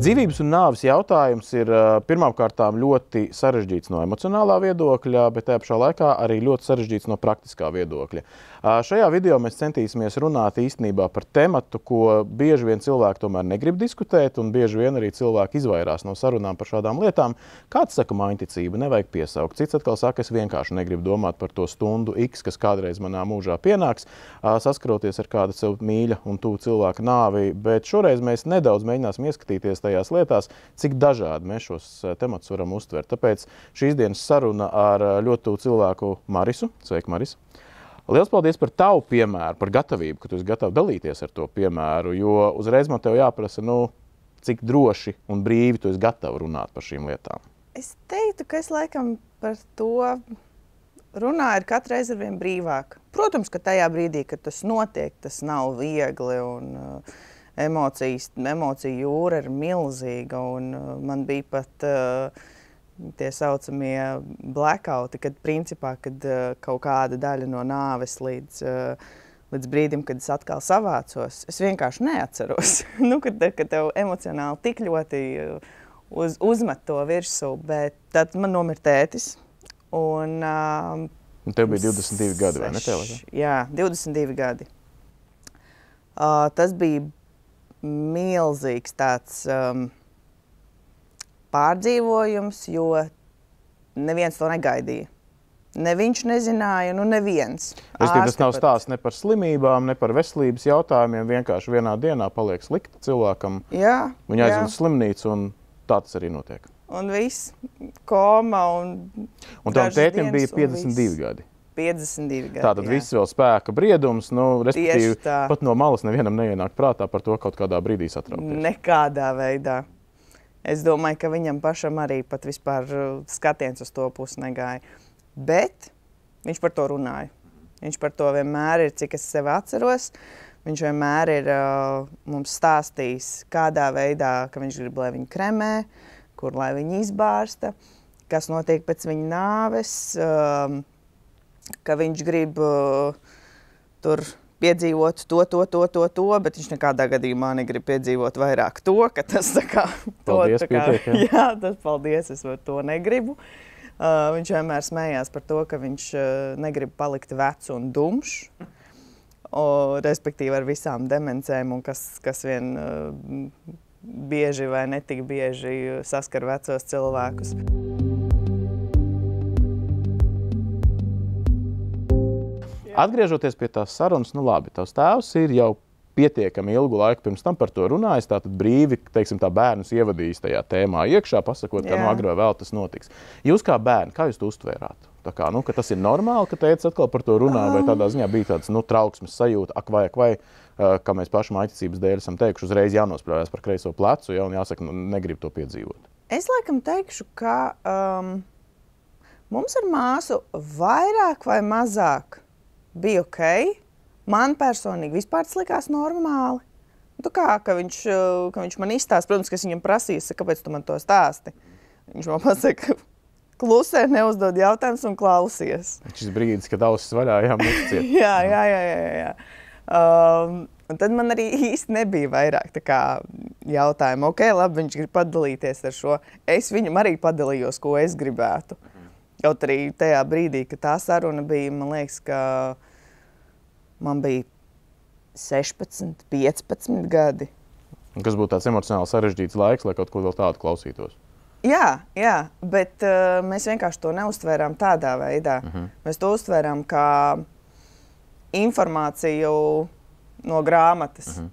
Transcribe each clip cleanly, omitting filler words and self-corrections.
Dzīvības un nāves jautājums ir pirmkārtām ļoti sarežģīts no emocionālā viedokļa, bet tajā pašā laikā arī ļoti sarežģīts no praktiskā viedokļa. Šajā video mēs centīsimies runāt īstenībā par tematu, ko bieži vien cilvēki tomēr negrib diskutēt, un bieži vien arī cilvēki izvairās no sarunām par šādām lietām. Kāds saka mainticība, nevajag piesaukt. Cits atkal saka, es vienkārši negribu domāt par to stundu X, kas kādreiz manā mūžā pienāks, saskaroties ar kādu sev mīļa un tuvu cilvēku nāvi, bet šoreiz mēs nedaudz mēģināsim ieskatīties tajās lietās, cik dažādi mēs šos tematus varam uztvert. Tāpēc šīs dienas saruna ar ļoti tuvu cilvēku Marisu. Sveiki, Maris! Liels paldies par tavu piemēru, par gatavību, ka tu esi gatava dalīties ar to piemēru, jo uzreiz man tev jāprasa, cik droši un brīvi tu esi gatava runāt par šīm lietām. Es teiktu, ka es laikam par to runāju katru reizi ar vien brīvāk. Protams, ka tajā brīdī, kad tas notiek, tas nav viegli un emociju jūra ir milzīga, un man bija pat tie saucamie blackouti, kad principā, kad kaut kāda daļa no nāves līdz brīdim, kad es atkal savācos, es vienkārši neatceros. Kad tev emocionāli tik ļoti uzmet to virsū, bet tad man nomira tētis. Un tev bija 22 gadi, vai ne tev? Jā, 22 gadi. Tas bija milzīgs tāds pārdzīvojums, jo neviens to negaidīja. Ne viņš nezināja, neviens. Tas nav stāsts ne par slimībām, ne par veselības jautājumiem, vienkārši vienā dienā paliek slikti cilvēkam. Jā, Viņa aizved uz slimnīcu, un tā tas arī notiek. Un viss, koma un tavam tētim bija 52 gadi. 52 gadi, Tātad viss vēl spēka briedums, respektīvi pat no malas nevienam neienāk prātā par to kaut kādā brīdī satraukties. Nekādā veidā. Es domāju, ka viņam pašam arī pat vispār skatiens uz to pusi negāja. Bet viņš par to runāja. Viņš par to vienmēr ir, cik es sevi atceros. Viņš vienmēr ir mums stāstījis, kādā veidā, ka viņš grib, lai viņu kremē, kur lai viņu izbārsta, kas notiek pēc viņa nāves, ka viņš grib tur piedzīvot to, bet viņš nekādā gadījumā negrib piedzīvot vairāk to, ka tas tā kā... Paldies, pietiek, jā. Jā, tas paldies, es to negribu. Viņš vienmēr smējās par to, ka viņš negrib palikt vecs un dumšs, respektīvi ar visām demencēm un kas vien bieži vai netik bieži saskar vecos cilvēkus. Atgriežoties pie tās sarunas, labi, tavs tēvs ir jau pietiekami ilgu laiku pirms tam par to runājis, tātad brīvi, teiksim, tā bērnus ievadījis tajā tēmā iekšā, pasakot, ka agri vai vēl tas notiks. Jūs kā bērni, kā jūs to uztvērāt? Tā kā, ka tas ir normāli, ka tētis atkal par to runā, vai tādā ziņā bija tāds, trauksmes sajūta, ak vai, kā mēs paši mainticības dēļ esam teikuši, uzreiz jānosprāvās par kreiso plecu, un jāsaka, negrib to piedzīvot. Es laikam teikšu, ka mums ar māsu vairāk vai mazāk bija ok. Man personīgi vispār tas likās normāli. Ka viņš man izstāsta, protams, ka es viņam prasīju, kāpēc tu man to stāsti. Viņš man pasaka, klusē, neuzdod jautājumus un klausies. Šis brīdis, kad ausis vaļā, jāmušciet. Jā. Un tad man arī īsti nebija vairāk tā kā jautājumu. Ok, labi, viņš grib padalīties ar šo. Es viņam arī padalījos, ko es gribētu. Kaut arī tajā brīdī, kad tā saruna bija, man liekas, ka man bija 16, 15 gadi. Un kas būtu tāds emocionāli sarežģīts laiks, lai kaut ko vēl tādu klausītos? Jā, bet mēs vienkārši to neuztvērām tādā veidā. Mēs to uztvērām kā informāciju no grāmatas.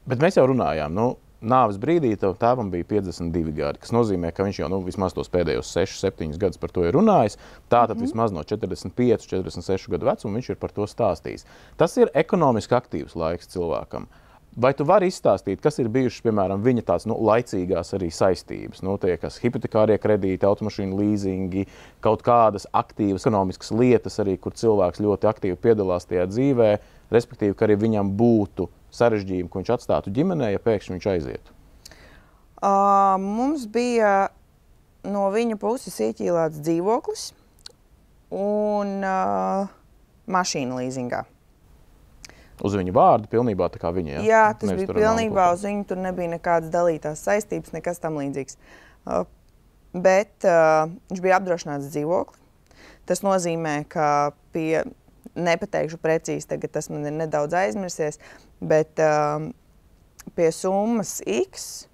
Bet mēs jau runājām, nāves brīdī tēvam bija 52 gadi, kas nozīmē, ka viņš jau vismaz tos pēdējos 6-7 gadus par to ir runājis. Tātad vismaz no 45-46 gadu vecuma viņš ir par to stāstījis. Tas ir ekonomiski aktīvs laiks cilvēkam. Vai tu vari izstāstīt, kas ir bijušas, piemēram, viņa tās laicīgās arī saistības? Tie, kas hipotekārie kredīti, automašīnu līzingi, kaut kādas aktīvas ekonomiskas lietas arī, kur cilvēks ļoti aktīvi piedalās tajā dzīvē, respektīvi, ka arī viņam būtu sarežģījumi, ko viņš atstātu ģimenē, ja pēkšņi viņš aizietu? Mums bija no viņa puses ieķīlāts dzīvoklis un mašīna līzingā. Uz viņa vārdu pilnībā tā kā viņa, ja? Jā, tas bija pilnībā uz viņu, tur nebija nekādas dalītās saistības, nekas tam līdzīgs. Bet viņš bija apdrošināts dzīvokli. Tas nozīmē, ka nepateikšu precīzi, tagad tas man ir nedaudz aizmirsies, bet pie summas X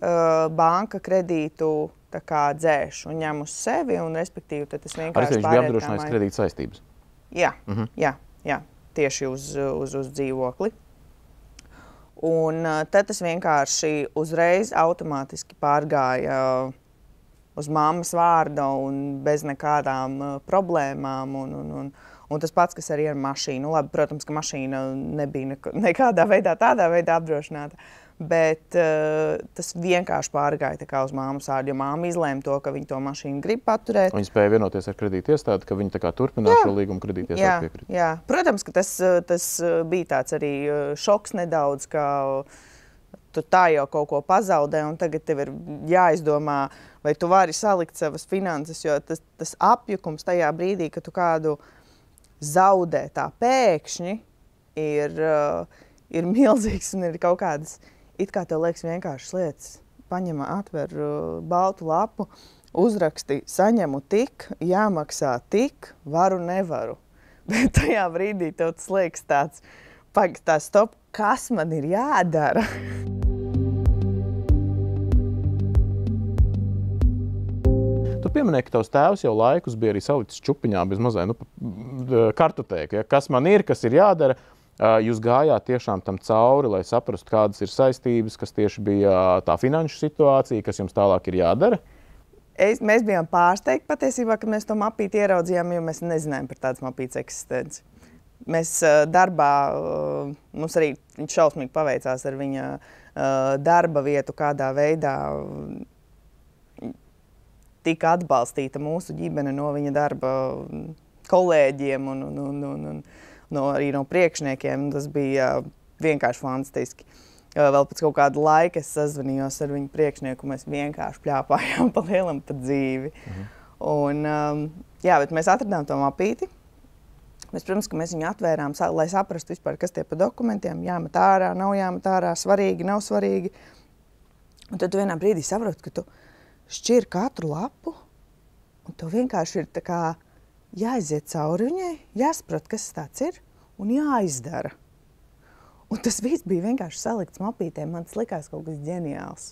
banka kredītu tā kā dzēš un ņem uz sevi, un respektīvi tad tas vienkārši pāriet. Viņš bija apdrošinājis kredīt saistības? Jā, jā, tieši uz dzīvokli. Un tad tas vienkārši uzreiz automātiski pārgāja uz mammas vārda un bez nekādām problēmām. Un tas pats, kas arī ar mašīnu. Labi, protams, ka mašīna nebija nekādā veidā tādā veidā apdrošināta. Bet tas vienkārši pārgāja tā kā uz māmas vārdu, jo māma izlēma to, ka viņa to mašīnu grib paturēt. Viņi spēja vienoties ar kredītiestādi, ka viņi tā kā turpinās šo līgumu kredītiestādi piekrīt. Jā, protams, ka tas bija tāds arī šoks nedaudz, ka tu tā jau kaut ko pazaudē, un tagad tev ir jāizdomā, vai tu vari salikt savas finanses, jo tas apjukums tajā brīdī, ka tu kādu zaudē tā pēkšņi, ir milzīgs un ir kaut kādas, it kā tev liekas vienkāršas lietas. Paņem, atver baltu lapu, uzraksti, saņemu tik, jāmaksā tik, varu, nevaru. Bet tajā brīdī tev tas liekas tāds, stop, kas man ir jādara? Tu pieminēji, ka tavs tēvs jau laikus bija arī salicis čupiņā bez mazai kartotēku. Ja? Kas man ir, kas ir jādara? Jūs gājāt tiešām tam cauri, lai saprastu, kādas ir saistības, kas tieši bija tā finanšu situācija, kas jums tālāk ir jādara? Mēs bijām pārsteigti patiesībā, kad mēs to mapīti ieraudzījām, jo mēs nezinājām par tādas mapītes eksistenci. Mēs darbā, mums arī šausmīgi paveicās ar viņa darba vietu, kādā veidā tika atbalstīta mūsu ģimene no viņa darba kolēģiem un arī no priekšniekiem. Tas bija vienkārši fantastiski. Vēl pēc kaut kāda laika es sazvanījos ar viņu priekšnieku, mēs vienkārši pļāpājām pa lielam pa dzīvi. Un, jā, bet mēs atradām to mapīti. Protams, ka mēs viņu atvērām, lai saprastu vispār, kas tie pa dokumentiem, jāmet ārā, nav jāmet ārā, svarīgi, nav svarīgi. Un tad tu vienā brīdī saproti, ka tu šķir katru lapu, un tev vienkārši ir tā kā jāiziet cauri viņai, jāsaprot, kas tāds ir, un jāizdara. Un tas viss bija vienkārši salikts mapītēm, man tas likās kaut kas ģeniāls.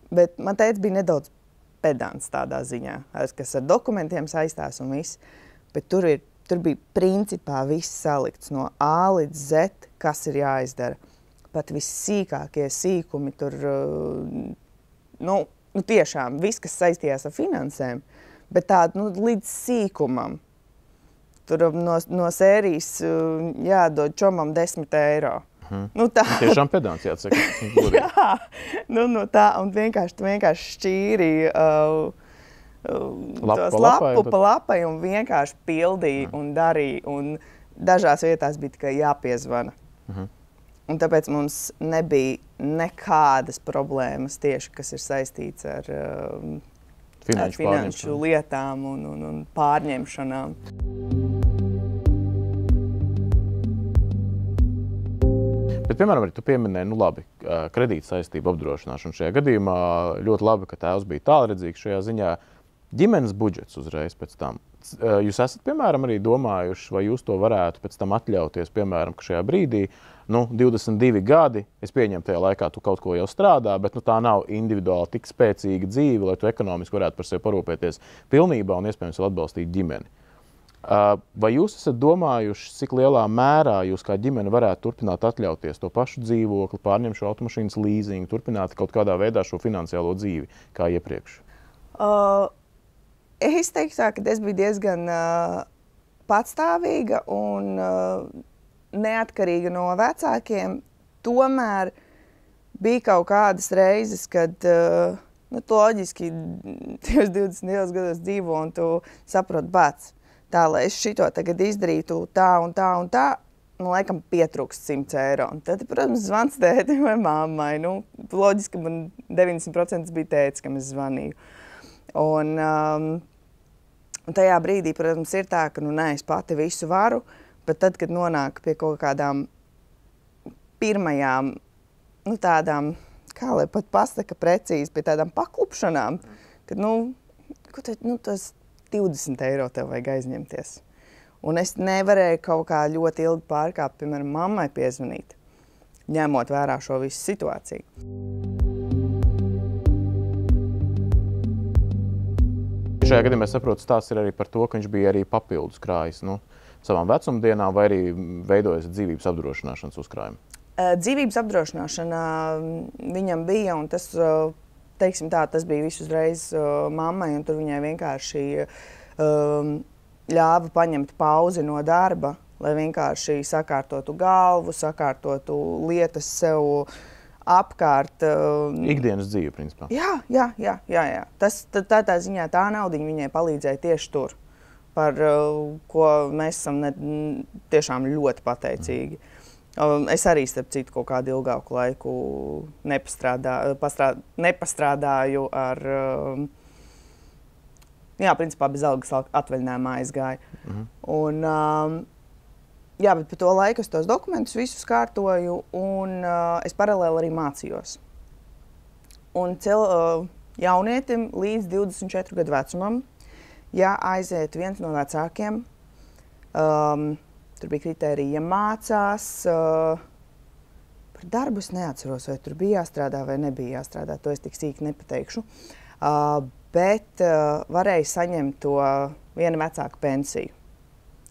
Bet man teica, bija nedaudz pedants tādā ziņā, kas ar dokumentiem saistās un viss. Bet tur bija principā viss salikts no A līdz Z, kas ir jāizdara. Pat vissīkākie sīkumi tur, tiešām viss, kas saistījās ar finansēm, bet tādu līdz sīkumam. Tur no sērijas jādod čomam 10 eiro. Tiešām pedants jāatsaka. Jā, tā, un tu vienkārši šķīri tos lapu pa lapai un vienkārši pildīja un darīja. Un dažās vietās bija tikai jāpiezvana. Un tāpēc mums nebija nekādas problēmas tieši, kas ir saistīts ar finanšu lietām un pārņemšanām. Bet, piemēram, arī tu pieminēji, labi, kredīta saistību apdrošināšanu šajā gadījumā. Ļoti labi, ka tēvs bija tālredzīgs šajā ziņā. Ģimenes budžets uzreiz pēc tam. Jūs esat, piemēram, arī domājuši, vai jūs to varētu pēc tam atļauties, piemēram, ka šajā brīdī, 22 gadi, es pieņemu tajā laikā, tu kaut ko jau strādā, bet tā nav individuāli tik spēcīga dzīve, lai tu ekonomiski varētu par sevi parūpēties pilnībā un iespējams vēl atbalstīt ģimeni. Vai jūs esat domājuši, cik lielā mērā jūs kā ģimene varētu turpināt atļauties to pašu dzīvokli, pārņemt šo automašīnas līzingu, turpināt kaut kādā veidā šo finansiālo dzīvi kā iepriekš? Es teiktu tā, ka es biju diezgan patstāvīga un neatkarīga no vecākiem. Tomēr bija kaut kādas reizes, kad loģiski 22 gados dzīvo un tu saproti, bāc, tā, lai es šito tagad izdarītu tā un tā un tā, laikam pietrūkst 100 eiro. Un tad, protams, zvans tētim vai mammai. Loģiski, man 90% bija tētis, kam es zvanīju. Un tajā brīdī, protams, ir tā, ka es pati visu varu, Bet tad, kad nonāk pie kaut kādām pirmajām, tādām, kā lai pat pasaka precīzi, pie tādām paklupšanām, kad, tas 20 eiro tev vajag aizņemties. Un es nevarēju kaut kā ļoti ilgi pārkāpt, piemēram, mammai piezvanīt, ņemot vērā šo visu situāciju. Šajā gadījumā es saprotu, stāsts ir arī par to, ka viņš bija arī papildus krājis savām vecumdienām vai arī veidojas dzīvības apdrošināšanas uzkrājumi. Dzīvības apdrošināšana viņam bija, un tas, teiksim tā, tas bija visu uzreiz mammai, un tur viņai vienkārši ļāva paņemt pauzi no darba, lai vienkārši sakārtotu galvu, sakārtotu lietas sev apkārt. Ikdienas dzīve, principā. Jā. Tā ziņā tā naudiņa viņai palīdzēja tieši tur, par ko mēs esam tiešām ļoti pateicīgi. Es arī, starp citu, kaut kādu ilgāku laiku nepastrādāju ar, principā bez algas atvaļinājumā aizgāju. Un, bet pa to laiku es tos dokumentus visus kārtoju, un es paralēli arī mācījos. Un jaunietim līdz 24 gadu vecumam, ja aiziet viens no vecākiem, tur bija kritērija, ja mācās, par darbu es neatceros, vai tur bija jāstrādā vai nebija jāstrādā, to es tik sīki nepateikšu, bet varēja saņemt to viena vecāka pensiju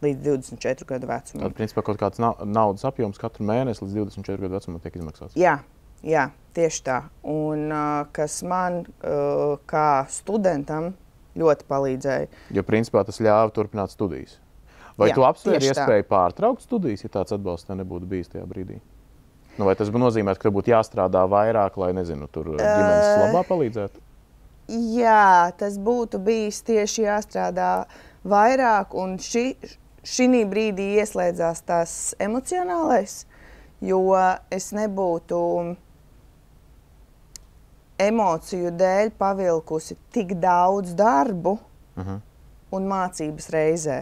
līdz 24 gadu vecumam. Tad, principā, kaut kāds naudas apjoms katru mēnesi līdz 24 gadu vecumam tiek izmaksāts? Jā, tieši tā. Un kas man kā studentam ļoti palīdzēja. Jo, principā, tas ļāva turpināt studijas. Vai tu apsvēri iespēju pārtraukt studijas, ja tāds atbalsts te nebūtu bijis tajā brīdī? Vai tas nozīmē, ka tev būtu jāstrādā vairāk, lai, nezinu, tur ģimenes labā palīdzētu? Jā, tas būtu bijis tieši jāstrādā vairāk, un šī brīdī ieslēdzās tās emocionālais, jo es nebūtu emociju dēļ pavilkusi tik daudz darbu un mācības reizē.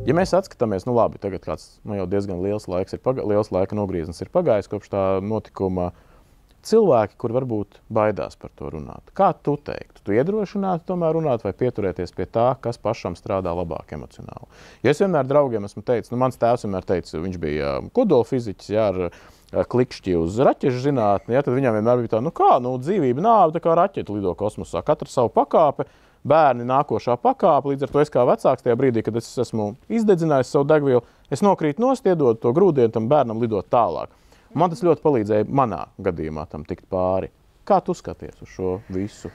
Ja mēs atskatāmies, labi, tagad kāds jau diezgan liels laika nogrieznis ir pagājis kopš tā notikuma, cilvēki, kur varbūt baidās par to runāt. Kā tu teiktu? Tu iedrošinātu tomēr runāt vai pieturēties pie tā, kas pašam strādā labāk emocionāli? Ja es vienmēr draugiem esmu teicis, mans tēvs vienmēr teica, viņš bija kodolfiziķis, ar klikšķi uz raķešu zinātni, tad viņam vienmēr bija tā, dzīvība nāve, tā kā raķeta lido kosmosā, katra savu pakāpe, bērni nākošā pakāpe, līdz ar to es kā vecāks tajā brīdī, kad es esmu izdedzinājis savu degvielu, es nokrītu nost, iedod to grūdienu tam bērnam lidot tālāk. Man tas ļoti palīdzēja manā gadījumā tam tikt pāri. Kā tu skaties uz šo visu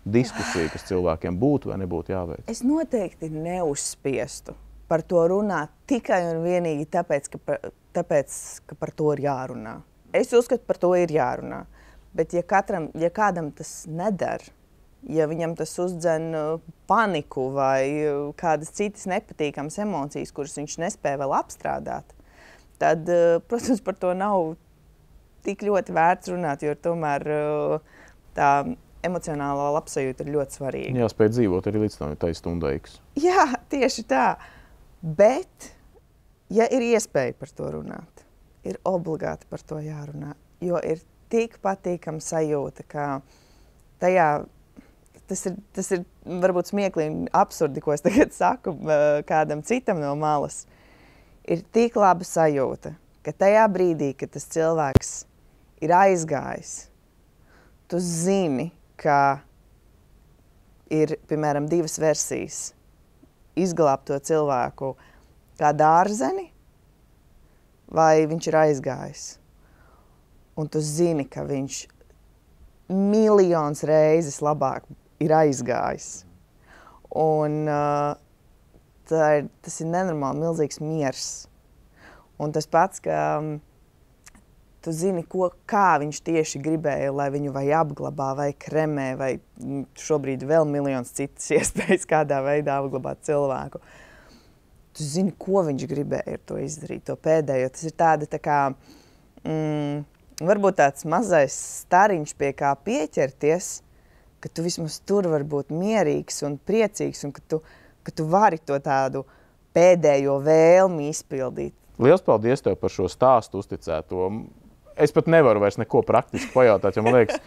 diskusiju, kas cilvēkiem būtu vai nebūtu jāveic? Es noteikti neuzspiestu par to runāt tikai un vienīgi tāpēc, ka par to ir jārunā. Es uzskatu, par to ir jārunā. Bet ja kādam tas nedara, ja viņam tas uzdzen paniku vai kādas citas nepatīkamas emocijas, kuras viņš nespēja vēl apstrādāt, tad, protams, par to nav tik ļoti vērts runāt, jo tomēr tā emocionālā labsajūta ir ļoti svarīga. Jāspēj dzīvot arī līdz tai stundai X. Jā, tieši tā. Bet, ja ir iespēja par to runāt, ir obligāti par to jārunā, jo ir tik patīkama sajūta, ka tajā, tas ir varbūt smieklīgi absurdi, ko es tagad saku kādam citam no malas, ir tik laba sajūta, ka tajā brīdī, kad tas cilvēks ir aizgājis, tu zini, ka ir, piemēram, divas versijas. Izglābt to cilvēku kā dārzeni, vai viņš ir aizgājis. Un tu zini, ka viņš miljonus reizes labāk ir aizgājis. Un tas ir nenormāli milzīgs miers. Un tas pats, ka tu zini, kā viņš tieši gribēja, lai viņu vai apglabā, vai kremē, vai šobrīd vēl miljonus citas iespējas, kādā veidā apglabāt cilvēku. Tu zini, ko viņš gribēja ar to izdarīt, to pēdējo. Tas ir tā kā, varbūt tāds mazais stariņš, pie kā pieķerties, ka tu vismaz tur vari būt mierīgs un priecīgs, un ka tu vari to tādu pēdējo vēlmi izpildīt. Liels paldies tev par šo stāstu uzticēto. Es pat nevaru vairs neko praktiski pajautāt, jo man liekas,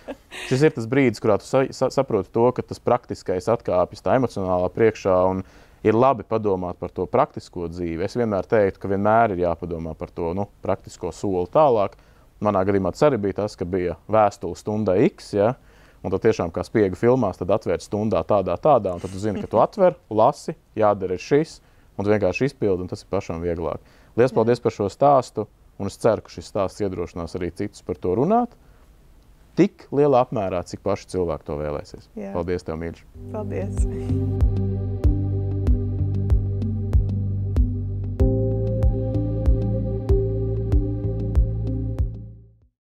šis ir tas brīdis, kurā tu saproti to, ka tas praktiskais atkāpjas tā emocionālā priekšā un ir labi padomāt par to praktisko dzīvi. Es vienmēr teiktu, ka vienmēr ir jāpadomā par to praktisko soli tālāk. Manā gadījumā tas arī bija tas, ka bija vēstule stundai X, ja? Un tad tiešām kā spiega filmās, tad atvērt stundā tādā, un tad tu zini, ka tu atver, lasi, jādara ir šis, un tu vienkārši izpildi, un tas ir pašam vieglāk. Liels paldies par šo stāstu, un es ceru, ka šis stāsts iedrošinās arī citus par to runāt, tik lielā apmērā, cik paši cilvēki to vēlēsies. Jā. Paldies tev, mīļš! Paldies!